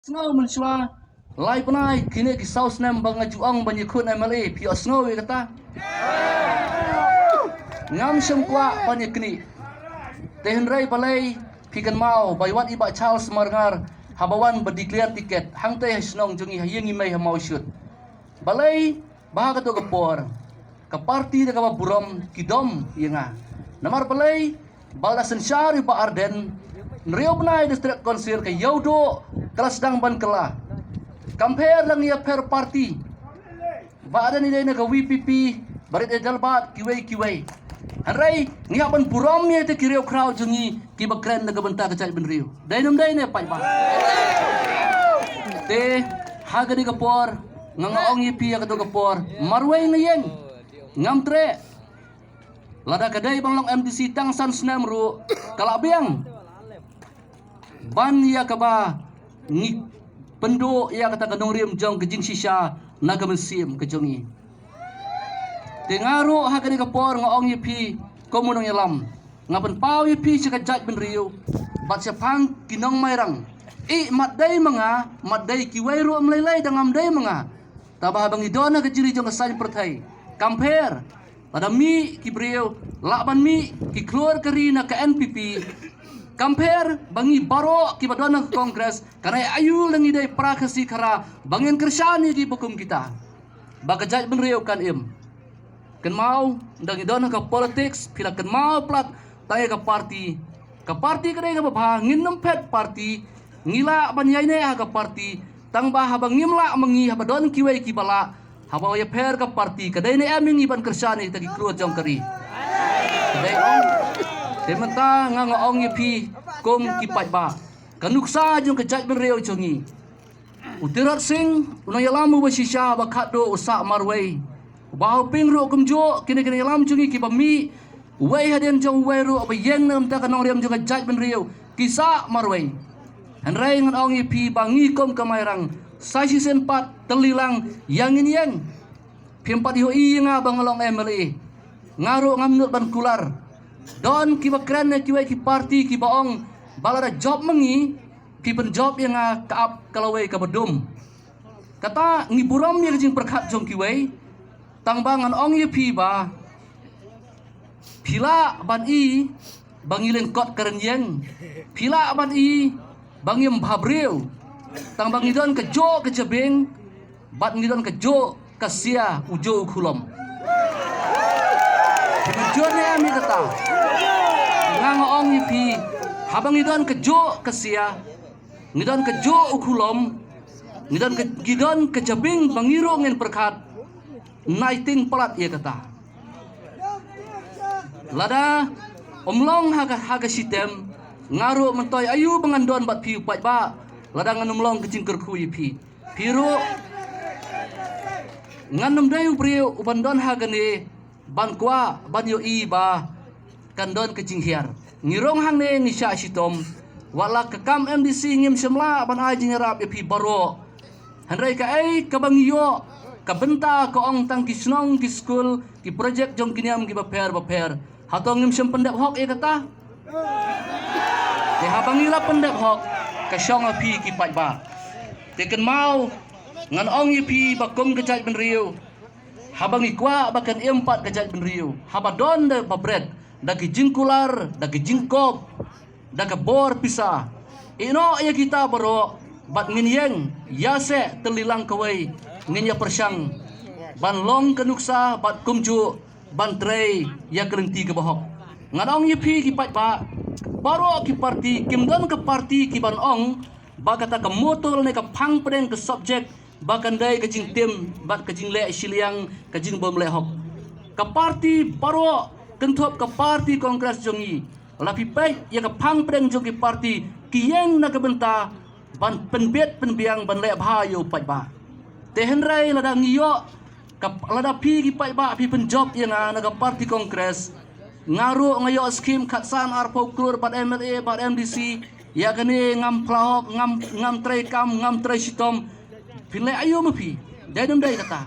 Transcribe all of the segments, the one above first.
Snow menchua lai panai kini ki saus nem bang ajuang banyi khun MLA pio snow ye kata ngam sem kwa banyi kini tehen rai balai pikan mau baywat iba Charles Marngar habawan berdeklar tiket hang teh snong jungi hayengi mai hamau shoot balai bahaga to gapor ka parti de ka burom kidom yenga namar balai balasan syari ba Arden Nrio benai distrik konsil ke Yaudo kelas dang ban kela. Compare lang ia per parti. Ba ada ni dena ke WPP barit edalbat kiwai. Hanrai ni aban buram ye te kirio crowd jungi ki bakren na gabenta ke cai benrio. Dainum daine pai ba. Te haga ni kapor ngangaong ye pi ya ke kapor marwai ngayeng. Ngam tre. Lada kedai bang long MDC tang san snam ru kalabiang. Ban ia kaba ni pendo ia kata kanong riam jong kejing sisa naga mesim kejongi. Tengaro hakani kapor ngong yipi komunong yalam. Ngapan pau yipi sekajat benriu. Bat sepang kinong mairang. Matday mga matday kiwairu amlaylay dangam day mga. Tabah bang idona kejiri jong kasay pertai. Compare pada mi kibriu laban mi ki keluar kerina ke NPP. Compare bangi baro ki badona kongres karena ayu langi dai prakasi kara bangin kersyani ki bukum kita bagajat benriu kan kan mau dangi dona ka politics pila kan mau plat tay ka parti kadai ka ba nginum pet parti ngila banyai ne ka parti tang ba habang ngimla mangi habadon kiwai ki bala habaw ya per ka parti kadai ne aming iban kersyani tagi kruat jong kari kadai on Tementa ngangong yipi kom kipat ba kanuksa jong kejat benreu jongi utirat sing unang yalamu basisya bakado usak marway bahu pingru kumjo kini yalam jongi kibami way hadian jong wayru abayeng nam ta kanong riam jong kejat benreu kisa marway hanrai ngangong yipi bangi kom kamairang sasi senpat telilang yang ini yang pempat yo inga bangalong MLA ngaru ngamnut ban kular don kiba keren kiwai ki parti ki baong balara job mengi ki pen job yang kaap kalawai ka bedum kata ngiburam ye jing perkhat jong kiwai tangbangan ong ye pi ba pila ban i bangilen kot keren yang pila ban i bangim babreu tangbang idon ke jo ke jebeng bat ngidon ke jo kasia ujo khulom Jone ami kata ngangong yipi habang idon kejo kesia ngidon kejo ukulom ngidon kejabing bangiro ngen perkat naiting pelat ia kata lada omlong haga sitem ngaru mentoy ayu bangandon bat piu pat ba lada nganumlong kejing kerku yipi piru nganum dayu priu ubandon haga ni ban kwa ban yo i ba kandon kecing hiar ngirong hang ne ngisya sitom wala kekam MDC ngim semla ban aji ngarap epi baro handrai ka ai ka bang yo ka benta ko ong tang kisnong ki school ki project jong kiniam ki baper hatong ngim sem pendap hok e kata ha bangila pendap hok ka syong api ki pat ba teken mau ngan ong ipi bakum kejat benriu habang ikwa bakan empat kejat benriu habadon de babret dagi jingkular dagi jingkop daga bor pisa ino ya kita baro bat nginyeng yase telilang kawai nginya persyang ban long kenuksa bat kumju ban trei ya kerenti ke bahok ngadong yipi ki pat ba baro ki parti kimdon ke parti ki ban ong bakata ke motor ne ke phang pren ke subject bahkan dai kejing tim bat kejing le siliang kejing bom le hok ke parti baro kentop ke parti kongres jongi lapi pai ya ke phang preng jongi parti kiyeng na kebenta ban penbet penbiang ban le bhayo pai ba tehen rai lada ngiyo ke lada pi ki pai ba pi penjob yang na ke parti kongres ngaru ngayo skim khatsan arpo klur bat MLA bat MDC ya kene ngam plahok ngam trei kam ngam trei sitom Pinlay ayo mapi, dalam day kata.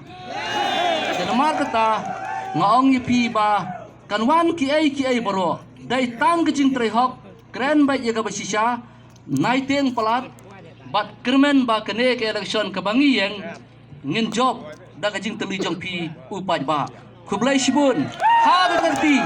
Dan mar kata ngaong yipi ba kanwan ki ay baro. Day tang kecing trehok keren baik jaga basisya naiteng pelat bat kermen ba kene ke election kebangi yang ngin job da kajing teli jong pi upai ba kublai sibun ha ganti